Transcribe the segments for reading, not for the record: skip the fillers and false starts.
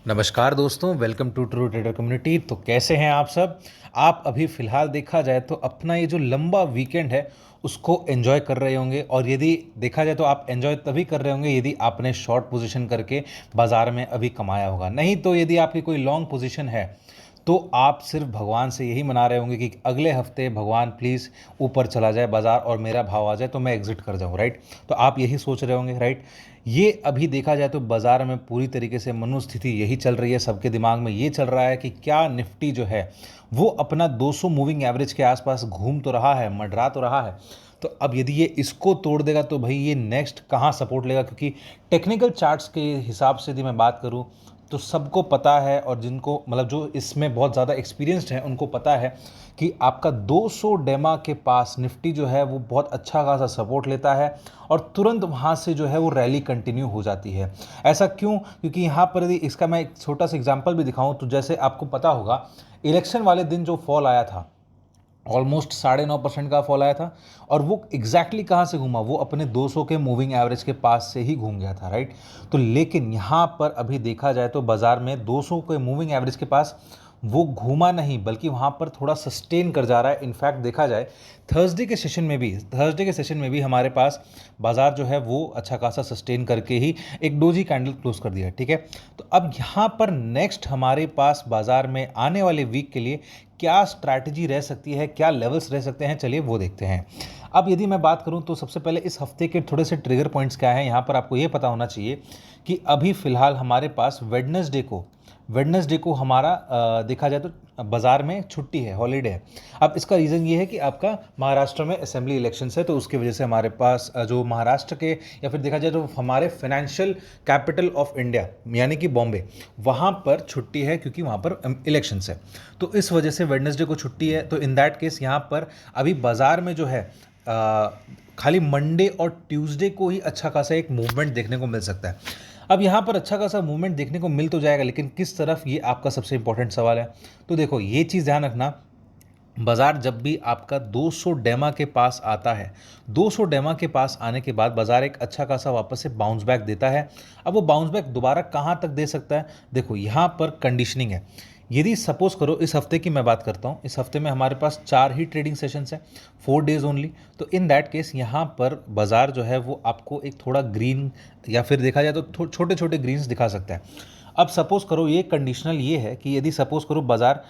नमस्कार दोस्तों, welcome to true trader community. तो कैसे हैं आप सब। आप अभी फ़िलहाल देखा जाए तो अपना ये जो लंबा वीकेंड है उसको एंजॉय कर रहे होंगे, और यदि देखा जाए तो आप एंजॉय तभी कर रहे होंगे यदि आपने शॉर्ट पोजीशन करके बाज़ार में अभी कमाया होगा। नहीं तो यदि आपकी कोई लॉन्ग पोजीशन है तो आप सिर्फ भगवान से यही मना रहे होंगे कि अगले हफ्ते भगवान प्लीज़ ऊपर चला जाए बाज़ार और मेरा भाव आ जाए तो मैं एग्जिट कर जाऊँ, राइट। तो आप यही सोच रहे होंगे, राइट। ये अभी देखा जाए तो बाज़ार में पूरी तरीके से मनोस्थिति यही चल रही है, सबके दिमाग में ये चल रहा है कि क्या निफ्टी जो है वो अपना 200 मूविंग एवरेज के आसपास घूम तो रहा है, मंडरा तो रहा है। तो अब यदि ये इसको तोड़ देगा तो भाई ये नेक्स्ट कहाँ सपोर्ट लेगा, क्योंकि टेक्निकल चार्ट्स के हिसाब से यदि मैं बात करूँ तो सबको पता है, और जिनको मतलब जो इसमें बहुत ज़्यादा एक्सपीरियंस्ड है उनको पता है कि आपका 200 डेमा के पास निफ्टी जो है वो बहुत अच्छा खासा सपोर्ट लेता है और तुरंत वहाँ से जो है वो रैली कंटिन्यू हो जाती है। ऐसा क्यों? क्योंकि यहाँ पर यदि इसका मैं एक छोटा सा एग्जांपल भी दिखाऊं तो जैसे आपको पता होगा, इलेक्शन वाले दिन जो फॉल आया था, ऑलमोस्ट 9.5% का फॉल आया था, और वो एग्जैक्टली कहाँ से घूमा, वो अपने 200 के मूविंग एवरेज के पास से ही घूम गया था, राइट। तो लेकिन यहाँ पर अभी देखा जाए तो बाज़ार में 200 के मूविंग एवरेज के पास वो घूमा नहीं, बल्कि वहाँ पर थोड़ा सस्टेन कर जा रहा है। इनफैक्ट देखा जाए थर्सडे के सेशन में भी हमारे पास बाज़ार जो है वो अच्छा खासा सस्टेन करके ही एक डोजी कैंडल क्लोज कर दिया, ठीक है। तो अब यहाँ पर नेक्स्ट हमारे पास बाज़ार में आने वाले वीक के लिए क्या स्ट्रैटेजी रह सकती है, क्या लेवल्स रह सकते हैं, चलिए वो देखते हैं। अब यदि मैं बात करूं तो सबसे पहले इस हफ्ते के थोड़े से ट्रिगर पॉइंट्स क्या हैं। यहाँ पर आपको ये पता होना चाहिए कि अभी फ़िलहाल हमारे पास वेडनेसडे को हमारा देखा जाए तो बाज़ार में छुट्टी है, हॉलीडे है। अब इसका रीज़न ये है कि आपका महाराष्ट्र में असेंबली इलेक्शंस है, तो उसकी वजह से हमारे पास जो महाराष्ट्र के या फिर देखा जाए तो हमारे फाइनेंशियल कैपिटल ऑफ इंडिया यानी कि बॉम्बे, वहाँ पर छुट्टी है क्योंकि वहाँ पर इलेक्शंस है। तो इस वजह से वेडनेसडे को छुट्टी है। तो इन दैट केस यहाँ पर अभी बाज़ार में जो है खाली मंडे और ट्यूसडे को ही अच्छा खासा एक मूवमेंट देखने को मिल सकता है। अब यहाँ पर अच्छा खासा मूवमेंट देखने को मिल तो जाएगा, लेकिन किस तरफ, ये आपका सबसे इंपॉर्टेंट सवाल है। तो देखो ये चीज़ ध्यान रखना, बाज़ार जब भी आपका 200 डेमा के पास आता है, 200 डेमा के पास आने के बाद बाज़ार एक अच्छा खासा वापस से बाउंस बैक देता है। अब वो बाउंस बैक दोबारा कहाँ तक दे सकता है, देखो यहाँ पर कंडीशनिंग है। यदि सपोज करो इस हफ्ते की मैं बात करता हूँ, इस हफ्ते में हमारे पास 4 ही ट्रेडिंग सेशंस हैं, 4 डेज ओनली। तो इन दैट केस यहाँ पर बाज़ार जो है वो आपको एक थोड़ा ग्रीन या फिर देखा जाए तो छोटे छोटे ग्रीन्स दिखा सकता है। अब सपोज करो ये कंडीशनल ये है कि यदि सपोज करो बाज़ार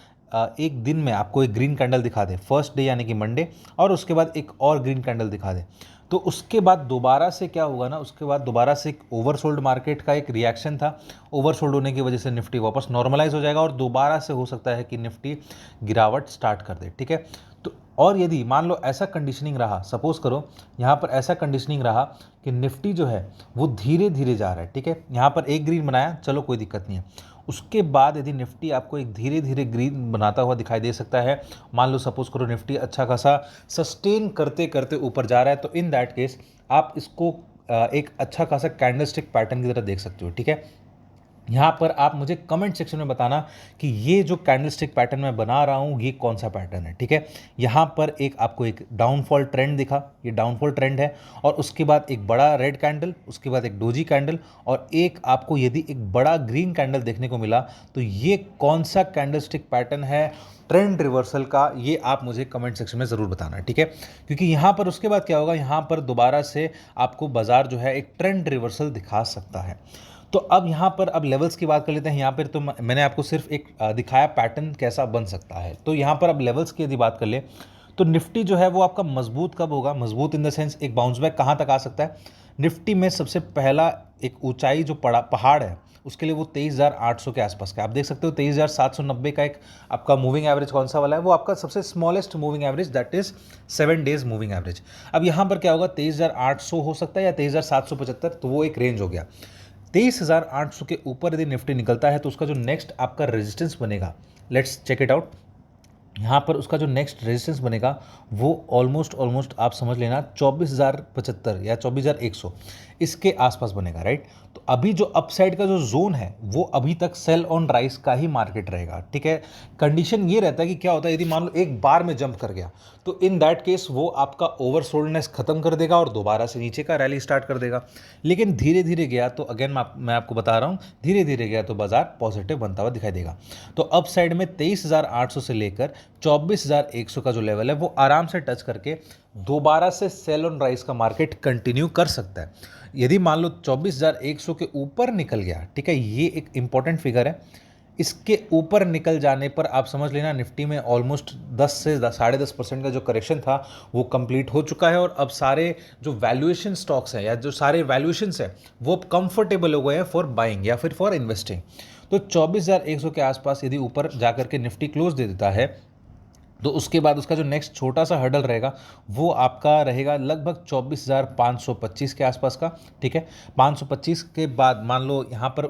एक दिन में आपको एक ग्रीन कैंडल दिखा दे फर्स्ट डे यानी कि मंडे, और उसके बाद एक और ग्रीन कैंडल दिखा दे, तो उसके बाद दोबारा से क्या होगा ना, उसके बाद दोबारा से एक ओवरसोल्ड मार्केट का एक रिएक्शन था। ओवरसोल्ड होने की वजह से निफ्टी वापस नॉर्मलाइज हो जाएगा और दोबारा से हो सकता है कि निफ्टी गिरावट स्टार्ट कर दे, ठीक है। तो और यदि मान लो ऐसा कंडीशनिंग रहा, सपोज करो यहाँ पर ऐसा कंडीशनिंग रहा कि निफ्टी जो है वो धीरे धीरे जा रहा है, ठीक है, यहाँ पर एक ग्रीन बनाया, चलो कोई दिक्कत नहीं है। उसके बाद यदि निफ्टी आपको एक धीरे धीरे ग्रीन बनाता हुआ दिखाई दे सकता है, मान लो सपोज करो निफ्टी अच्छा खासा सस्टेन करते करते ऊपर जा रहा है, तो इन दैट केस आप इसको एक अच्छा खासा कैंडलस्टिक पैटर्न की तरह देख सकते हो, ठीक है। यहाँ पर आप मुझे कमेंट सेक्शन में बताना कि ये जो कैंडलस्टिक पैटर्न मैं बना रहा हूँ ये कौन सा पैटर्न है, ठीक है। यहाँ पर एक आपको एक डाउनफॉल ट्रेंड दिखा, ये डाउनफॉल ट्रेंड है, और उसके बाद एक बड़ा रेड कैंडल, उसके बाद एक डोजी कैंडल, और एक आपको यदि एक बड़ा ग्रीन कैंडल देखने को मिला, तो ये कौन सा कैंडलस्टिक पैटर्न है ट्रेंड रिवर्सल का, ये आप मुझे कमेंट सेक्शन में ज़रूर बताना, ठीक है। क्योंकि यहाँ पर उसके बाद क्या होगा, यहाँ पर दोबारा से आपको बाजार जो है एक ट्रेंड रिवर्सल दिखा सकता है। तो अब यहाँ पर अब लेवल्स की बात कर लेते हैं। यहाँ पर तो मैंने आपको सिर्फ एक दिखाया पैटर्न कैसा बन सकता है। तो यहाँ पर अब लेवल्स की यदि बात कर ले तो निफ्टी जो है वो आपका मजबूत कब होगा, मजबूत इन द सेंस एक बाउंस बैक कहाँ तक आ सकता है। निफ्टी में सबसे पहला एक ऊंचाई जो पहाड़ है उसके लिए वो 23,800 के आसपास का, आप देख सकते हो 23,790 का एक आपका मूविंग एवरेज कौन सा वाला है, वो आपका सबसे smallest moving average, that is 7 days moving average. अब यहाँ पर क्या होगा, 23,800 हो सकता है या 23,775, तो वो एक रेंज हो गया। 23,800 के ऊपर यदि निफ्टी निकलता है तो उसका जो नेक्स्ट आपका रेजिस्टेंस बनेगा, लेट्स चेक इट आउट। यहाँ पर उसका जो नेक्स्ट रेजिस्टेंस बनेगा वो ऑलमोस्ट आप समझ लेना 24,075 या 24,100, इसके आसपास बनेगा, राइट। तो अभी जो अपसाइड का जो जोन है वो अभी तक सेल ऑन राइज का ही मार्केट रहेगा, ठीक है। कंडीशन ये रहता है कि क्या होता है, यदि मान लो एक बार में जंप कर गया तो इन दैट केस वो आपका ओवरसोल्डनेस खत्म कर देगा और दोबारा से नीचे का रैली स्टार्ट कर देगा। लेकिन धीरे धीरे गया तो अगेन मैं आपको बता रहा हूँ, धीरे धीरे गया तो बाजार पॉजिटिव बनता हुआ दिखाई देगा। तो अप साइड में 23,800 से लेकर 24,100 का जो लेवल है वो आराम से टच करके दोबारा से सेल ऑन राइज का मार्केट कंटिन्यू कर सकता है। यदि मान लो 24,100 के ऊपर निकल गया, ठीक है, ये एक इंपॉर्टेंट फिगर है, इसके ऊपर निकल जाने पर आप समझ लेना निफ्टी में ऑलमोस्ट 10 से 10.5% का जो करेक्शन था वो कंप्लीट हो चुका है। और अब सारे जो वैल्यूएशन स्टॉक्स हैं या जो सारे वैल्यूएशंस हैं वो अब कंफर्टेबल हो गए हैं फॉर बाइंग या फिर फॉर इन्वेस्टिंग। तो 24,100 के आसपास यदि ऊपर जाकर के निफ्टी क्लोज दे देता है तो उसके बाद उसका जो नेक्स्ट छोटा सा हर्डल रहेगा वो आपका रहेगा लगभग 24,525 के आसपास का, ठीक है। 525 के बाद मान लो यहाँ पर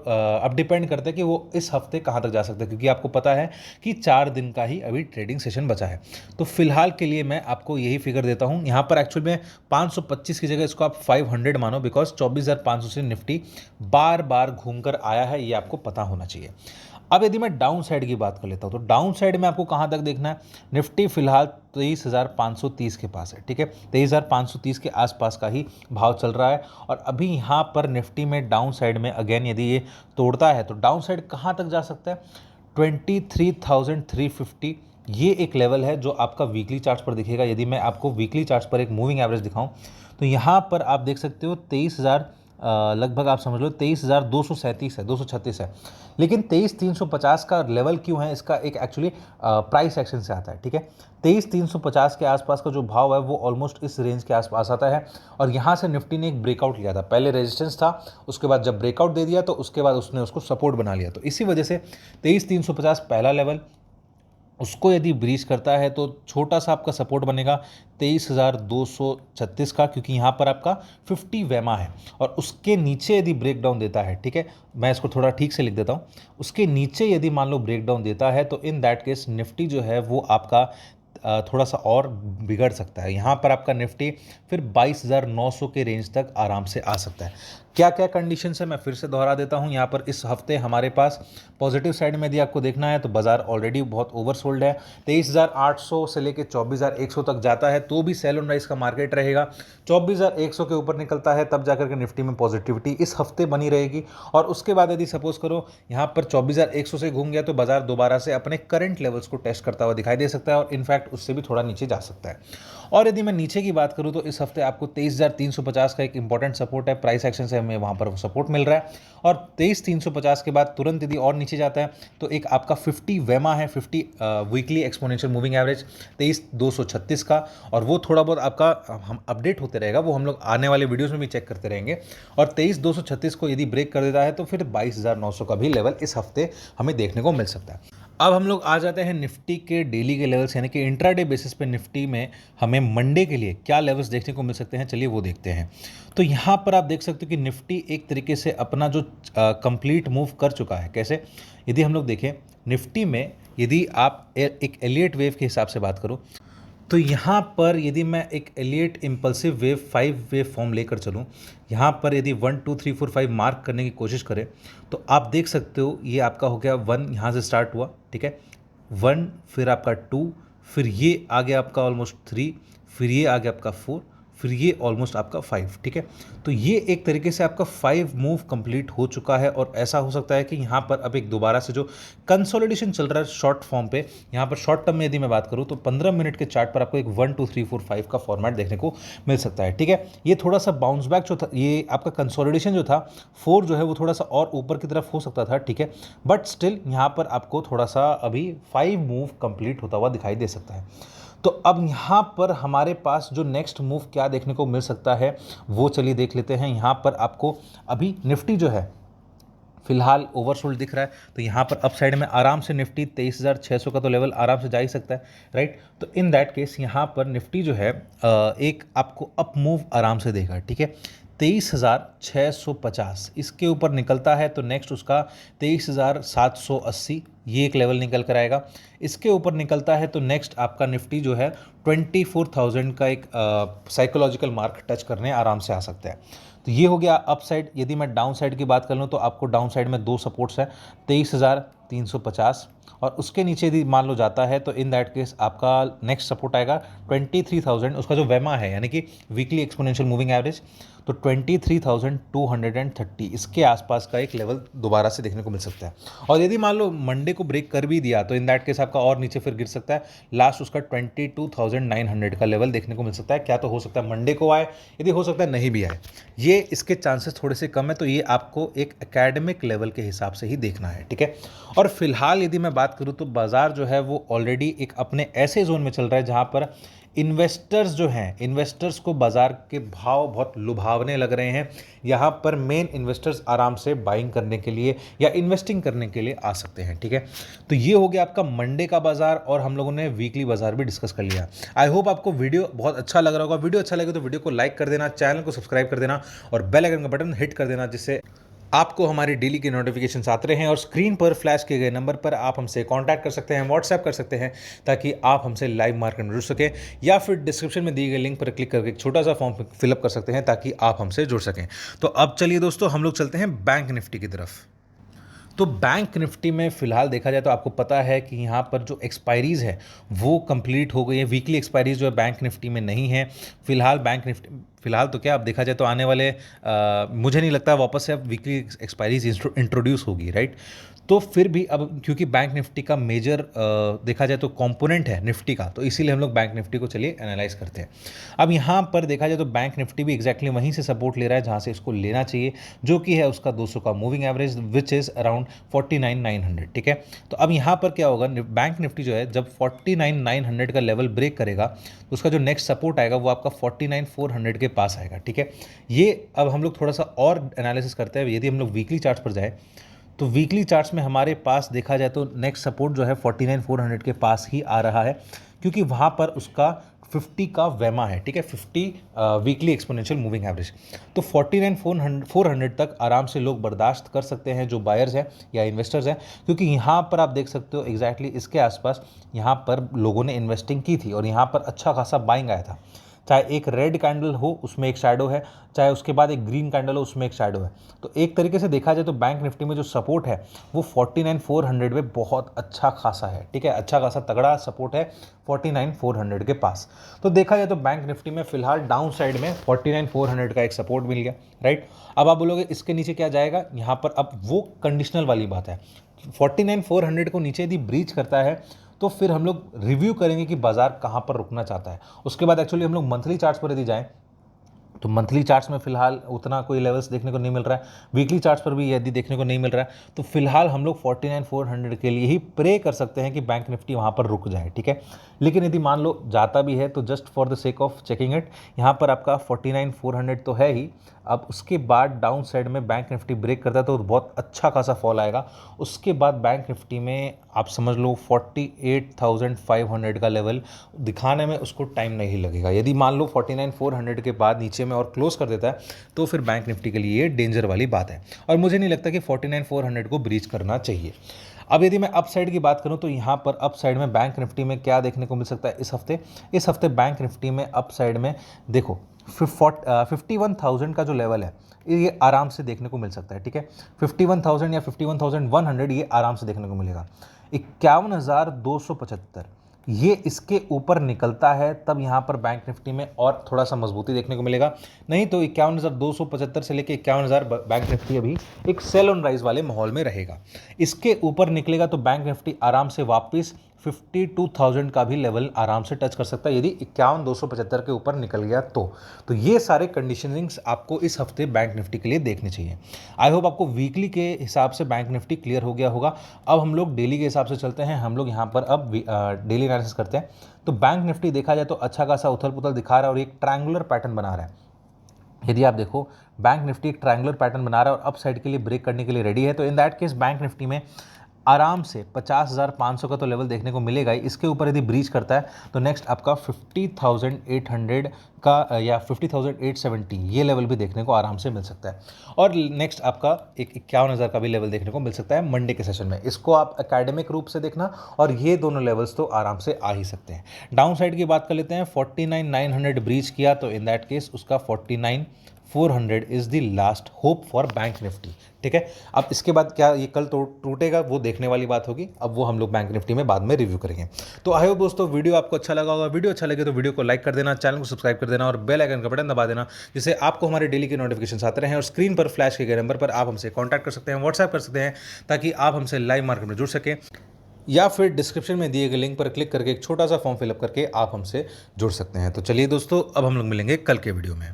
अब डिपेंड करता है कि वो इस हफ्ते कहाँ तक जा सकता है, क्योंकि आपको पता है कि 4 दिन का ही अभी ट्रेडिंग सेशन बचा है। तो फिलहाल के लिए मैं आपको यही फिगर देता हूँ। यहाँ पर एक्चुअल में 525 की जगह इसको आप 500 मानो, बिकॉज 24,500 से निफ्टी बार बार घूम कर आया है, ये आपको पता होना चाहिए। अब यदि मैं डाउन साइड की बात कर लेता हूं तो डाउन साइड में आपको कहां तक देखना है, निफ्टी फिलहाल 23,530 के पास है, ठीक है। 23,530 के आसपास का ही भाव चल रहा है। और अभी यहां पर निफ्टी में डाउन साइड में अगेन यदि ये तोड़ता है तो डाउन साइड कहां तक जा सकता है, 23,350। ये एक लेवल है जो आपका वीकली चार्ट पर दिखेगा। यदि मैं आपको वीकली चार्ट पर एक मूविंग एवरेज दिखाऊं तो यहाँ पर आप देख सकते हो 23,000 लगभग आप समझ लो 23,237 है, 236 है। लेकिन 23,350 का लेवल क्यों है, इसका एक एक्चुअली प्राइस एक्शन से आता है, ठीक है। 23,350 के आसपास का जो भाव है वो ऑलमोस्ट इस रेंज के आसपास आता है। और यहाँ से निफ्टी ने एक ब्रेकआउट लिया था, पहले रेजिस्टेंस था, उसके बाद जब ब्रेकआउट दे दिया तो उसके बाद उसने उसको सपोर्ट बना लिया। तो इसी वजह से 23,350 पहला लेवल, उसको यदि ब्रीच करता है तो छोटा सा आपका सपोर्ट बनेगा 23,236 का, क्योंकि यहाँ पर आपका 50 वेमा है। और उसके नीचे यदि ब्रेक डाउन देता है, ठीक है, मैं इसको थोड़ा ठीक से लिख देता हूँ, उसके नीचे यदि मान लो ब्रेक डाउन देता है तो इन दैट केस निफ्टी जो है वो आपका थोड़ा सा और बिगड़ सकता है। यहाँ पर आपका निफ्टी फिर 22,900 के रेंज तक आराम से आ सकता है। क्या क्या कंडीशन है मैं फिर से दोहरा देता हूँ। यहाँ पर इस हफ्ते हमारे पास पॉजिटिव साइड में यदि आपको देखना है तो बाजार ऑलरेडी बहुत ओवरसोल्ड है। 23,800 से लेकर 24,100 तक जाता है तो भी सेल ऑन राइज का मार्केट रहेगा। 24,100 के ऊपर निकलता है तब जाकर के निफ्टी में पॉजिटिविटी इस हफ्ते बनी रहेगी। और उसके बाद यदि सपोज करो यहाँ पर 24,100 से घूम गया तो बाजार दोबारा से अपने करंट लेवल्स को टेस्ट करता हुआ दिखाई दे सकता है और इनफैक्ट उससे भी थोड़ा नीचे जा सकता है। और यदि मैं नीचे की बात करूं तो इस हफ्ते आपको 23,350 का एक इंपॉर्टेंट सपोर्ट है, प्राइस एक्शन से हमें वहां पर वो सपोर्ट मिल रहा है। और 23,350 के बाद तुरंत यदि और नीचे जाता है तो एक आपका 50 वेमा है, 50 वीकली एक्सपोनेंशियल मूविंग एवरेज 23,236 का, और वो थोड़ा बहुत आपका हम अपडेट होते रहेगा, वो हम लोग आने वाले वीडियोस में भी चेक करते रहेंगे। और 23,236 को यदि ब्रेक कर देता है तो फिर 22,900 का भी लेवल इस हफ्ते हमें देखने को मिल सकता है। अब हम लोग आ जाते हैं निफ्टी के डेली के लेवल्स, यानी कि इंट्राडे बेसिस पे निफ्टी में हमें मंडे के लिए क्या लेवल्स देखने को मिल सकते हैं, चलिए वो देखते हैं। तो यहाँ पर आप देख सकते हो कि निफ्टी एक तरीके से अपना जो कंप्लीट मूव कर चुका है। कैसे, यदि हम लोग देखें निफ्टी में, यदि आप एक एलियट वेव के हिसाब से बात करो तो यहाँ पर यदि मैं एक Elliott impulsive wave 5 wave form लेकर चलूँ, यहाँ पर यदि 1 2 3 4 5 मार्क करने की कोशिश करें तो आप देख सकते हो ये आपका हो गया 1, यहाँ से स्टार्ट हुआ, ठीक है, 1, फिर आपका 2, फिर ये आ गया आपका ऑलमोस्ट 3, फिर ये आ गया आपका 4, फिर ये ऑलमोस्ट आपका 5, ठीक है। तो ये एक तरीके से आपका 5 मूव कंप्लीट हो चुका है। और ऐसा हो सकता है कि यहाँ पर अब एक दोबारा से जो कंसोलिडेशन चल रहा है शॉर्ट फॉर्म पे, यहाँ पर शॉर्ट टर्म में यदि मैं बात करूँ तो 15 मिनट के चार्ट पर आपको एक 1 2 3 4 5 का फॉर्मेट देखने को मिल सकता है, ठीक है। ये थोड़ा सा बाउंस बैक जो था, ये आपका कंसोलिडेशन जो था 4 जो है वो थोड़ा सा और ऊपर की तरफ हो सकता था, ठीक है, बट स्टिल यहाँ पर आपको थोड़ा सा अभी 5 मूव कंप्लीट होता हुआ दिखाई दे सकता है। तो अब यहाँ पर हमारे पास जो नेक्स्ट मूव क्या देखने को मिल सकता है वो चलिए देख लेते हैं। यहाँ पर आपको अभी निफ्टी जो है फिलहाल ओवरसोल्ड दिख रहा है, तो यहाँ पर अप साइड में आराम से निफ्टी 23,600 का तो लेवल आराम से जा ही सकता है, राइट। तो इन दैट केस यहाँ पर निफ्टी जो है एक आपको अप मूव आराम से देगा, ठीक है। 23,650 इसके ऊपर निकलता है तो नेक्स्ट उसका 23,780 ये एक लेवल निकल कर आएगा। इसके ऊपर निकलता है तो नेक्स्ट आपका निफ्टी जो है 24,000 का एक साइकोलॉजिकल मार्क टच करने आराम से आ सकता है। तो ये हो गया अप साइड। यदि मैं डाउन साइड की बात कर लूँ तो आपको डाउन साइड में दो सपोर्ट्स है, 23,350, और उसके नीचे यदि मान लो जाता है तो इन दैट केस आपका नेक्स्ट सपोर्ट आएगा 23,000, उसका जो वेमा है यानी कि वीकली एक्सपोनेंशियल मूविंग एवरेज, तो 23,230 इसके आसपास का एक लेवल दोबारा से देखने को मिल सकता है। और यदि मान लो मंडे को ब्रेक कर भी दिया तो इन दैट केस आपका और नीचे फिर गिर सकता है, लास्ट उसका 22,900 का लेवल देखने को मिल सकता है। क्या तो हो सकता है मंडे को आए, यदि हो सकता है नहीं भी आए, ये इसके चांसेस थोड़े से कम है। तो ये आपको एक एकेडमिक लेवल के हिसाब से ही देखना है, ठीक है। और फिलहाल यदि मैं बात करूँ तो बाजार जो है वो ऑलरेडी एक अपने ऐसे जोन में चल रहा है जहाँ पर इन्वेस्टर्स जो हैं, इन्वेस्टर्स को बाजार के भाव बहुत लुभावने लग रहे हैं। यहाँ पर मेन इन्वेस्टर्स आराम से बाइंग करने के लिए या इन्वेस्टिंग करने के लिए आ सकते हैं, ठीक है। तो ये हो गया आपका मंडे का बाजार, और हम लोगों ने वीकली बाजार भी डिस्कस कर लिया। आई होप आपको वीडियो बहुत अच्छा लग रहा होगा। वीडियो अच्छा लगे तो वीडियो को लाइक कर देना, चैनल को सब्सक्राइब कर देना और बेल आइकन का बटन हिट कर देना, जिससे आपको हमारी डेली के नोटिफिकेशंस आते रहे हैं। और स्क्रीन पर फ्लैश किए गए नंबर पर आप हमसे कांटेक्ट कर सकते हैं, व्हाट्सएप कर सकते हैं, ताकि आप हमसे लाइव मार्केट में जुड़ सकें, या फिर डिस्क्रिप्शन में दिए गए लिंक पर क्लिक करके एक छोटा सा फॉर्म फिलअप कर सकते हैं ताकि आप हमसे जुड़ सकें। तो अब चलिए दोस्तों, हम लोग चलते हैं बैंक निफ्टी की तरफ। तो बैंक निफ्टी में फ़िलहाल देखा जाए तो आपको पता है कि यहाँ पर जो एक्सपायरीज़ है वो कंप्लीट हो गई है। वीकली एक्सपायरीज जो है बैंक निफ्टी में नहीं है फ़िलहाल। बैंक निफ्टी फ़िलहाल तो क्या, अब देखा जाए तो आने वाले मुझे नहीं लगता वापस से अब वीकली एक्सपायरीज इंट्रोड्यूस होगी, राइट। तो फिर भी अब क्योंकि बैंक निफ्टी का मेजर देखा जाए तो कंपोनेंट है निफ्टी का, तो इसीलिए हम लोग बैंक निफ्टी को चलिए एनालाइज करते हैं। अब यहाँ पर देखा जाए तो बैंक निफ्टी भी एग्जैक्टली वहीं से सपोर्ट ले रहा है जहाँ से इसको लेना चाहिए, जो कि है उसका 200 का moving average, which is around 49,900, ठीक है। तो अब यहाँ पर क्या होगा, बैंक निफ्टी जो है जब 49,900 का लेवल ब्रेक करेगा तो उसका जो नेक्स्ट सपोर्ट आएगा वो आपका 49,400 के पास आएगा, ठीक है। ये अब हम लोग थोड़ा सा और एनालिसिस करते हैं। यदि हम लोग वीकली चार्ट्स पर जाए तो वीकली चार्ट्स में हमारे पास देखा जाए तो नेक्स्ट सपोर्ट जो है 49,400 के पास ही आ रहा है, क्योंकि वहाँ पर उसका 50 का वेमा है, ठीक है, 50 वीकली एक्सपोनेंशियल मूविंग एवरेज। तो 49,400 तक आराम से लोग बर्दाश्त कर सकते हैं जो बायर्स हैं या इन्वेस्टर्स हैं, क्योंकि यहाँ पर आप देख सकते हो एग्जैक्टली इसके आसपास यहाँ पर लोगों ने इन्वेस्टिंग की थी और यहाँ पर अच्छा खासा बाइंग आया था। चाहे एक रेड कैंडल हो उसमें एक शैडो है, चाहे उसके बाद एक ग्रीन कैंडल हो उसमें एक शैडो है। तो एक तरीके से देखा जाए तो बैंक निफ्टी में जो सपोर्ट है वो 49,400 में बहुत अच्छा खासा है, ठीक है, अच्छा खासा तगड़ा सपोर्ट है 49,400 के पास। तो देखा जाए तो बैंक निफ्टी में फिलहाल डाउन साइड में 49,400 का एक सपोर्ट मिल गया, राइट। अब आप बोलोगे इसके नीचे क्या जाएगा, यहाँ पर अब वो कंडीशनल वाली बात है। 49,400 को नीचे यदि ब्रीच करता है तो फिर हम लोग रिव्यू करेंगे कि बाजार कहाँ पर रुकना चाहता है। उसके बाद एक्चुअली हम लोग मंथली चार्ट्स पर यदि जाएं तो मंथली चार्ट्स में फिलहाल उतना कोई लेवल्स देखने को नहीं मिल रहा है, वीकली चार्ट्स पर भी यदि देखने को नहीं मिल रहा है, तो फिलहाल हम लोग 49,400 के लिए ही प्रे कर सकते हैं कि बैंक निफ्टी वहाँ पर रुक जाए, ठीक है। लेकिन यदि मान लो जाता भी है तो just for the sake of checking it, यहाँ पर आपका 49,400 तो है ही। अब उसके बाद डाउन साइड में बैंक निफ्टी ब्रेक करता है तो बहुत अच्छा खासा फॉल आएगा। उसके बाद बैंक निफ्टी में आप समझ लो 48,500 का लेवल दिखाने में उसको टाइम नहीं लगेगा। यदि मान लो 49,400 के बाद नीचे में और क्लोज कर देता है तो फिर बैंक निफ्टी के लिए ये डेंजर वाली बात है, और मुझे नहीं लगता कि 49,400 को ब्रीच करना चाहिए। अब यदि मैं अप साइड की बात करूं तो यहाँ पर अप साइड में बैंक निफ्टी में क्या देखने को मिल सकता है इस हफ्ते बैंक निफ्टी में अप साइड में देखो 51,000 का जो लेवल है ये आराम से देखने को मिल सकता है, ठीक है। 51,000 या 51,100 ये आराम से देखने को मिलेगा। 51,275 ये इसके ऊपर निकलता है तब यहाँ पर बैंक निफ्टी में और थोड़ा सा मजबूती देखने को मिलेगा, नहीं तो 51,275 से लेकर 51,000 बैंक निफ्टी अभी एक सेल ऑन राइज वाले माहौल में रहेगा। इसके ऊपर निकलेगा तो बैंक निफ्टी आराम से वापस 52,000 का भी लेवल आराम से टच कर सकता है यदि 51,275 के ऊपर निकल गया तो ये सारे कंडीशनिंग्स आपको इस हफ्ते बैंक निफ्टी के लिए देखने चाहिए। आई होप आपको वीकली के हिसाब से बैंक निफ्टी क्लियर हो गया होगा। अब हम लोग डेली के हिसाब से चलते हैं। हम लोग यहाँ पर अब डेली एनालिसिस करते हैं। तो बैंक निफ्टी देखा जाए तो अच्छा खासा उथल पुथल दिखा रहा है और एक ट्रायंगुलर पैटर्न बना रहा है। यदि आप देखो बैंक निफ्टी एक ट्रायंगुलर पैटर्न बना रहा है और अप साइड के लिए ब्रेक करने के लिए रेडी है, तो in that case bank Nifty में आराम से 50,500 का तो लेवल देखने को मिलेगा ही। इसके ऊपर यदि ब्रीच करता है तो नेक्स्ट आपका 50,800 का या 50,870 ये लेवल भी देखने को आराम से मिल सकता है। और नेक्स्ट आपका एक 51,000 का भी लेवल देखने को मिल सकता है मंडे के सेशन में। इसको आप एकेडमिक रूप से देखना, और ये दोनों लेवल्स तो आराम से आ ही सकते हैं। डाउन साइड की बात कर लेते हैं। 49,900 ब्रीच किया तो इन दैट केस उसका 400 is the last hope for bank Nifty. ठीक है, अब इसके बाद क्या ये कल टूटेगा वो देखने वाली बात होगी, अब वो हम लोग बैंक निफ्टी में बाद में रिव्यू करेंगे। तो आई होप दोस्तों वीडियो आपको अच्छा लगा होगा। वीडियो अच्छा लगे तो वीडियो को लाइक कर देना, चैनल को सब्सक्राइब कर देना और बेल आइकन का बटन दबा देना, जिससे आपको हमारे डेली के नोटिफिकेशन आते रहें। और स्क्रीन पर फ्लैश किए गए नंबर पर आप हमसे कॉन्टैक्ट कर सकते हैं, व्हाट्सएप कर सकते हैं, ताकि आप हमसे लाइव मार्केट में जुड़ सकें, या फिर डिस्क्रिप्शन में दिए गए लिंक पर क्लिक करके एक छोटा सा फॉर्म फिलअप करके आप हमसे जुड़ सकते हैं। तो चलिए दोस्तों, अब हम लोग मिलेंगे कल के वीडियो में।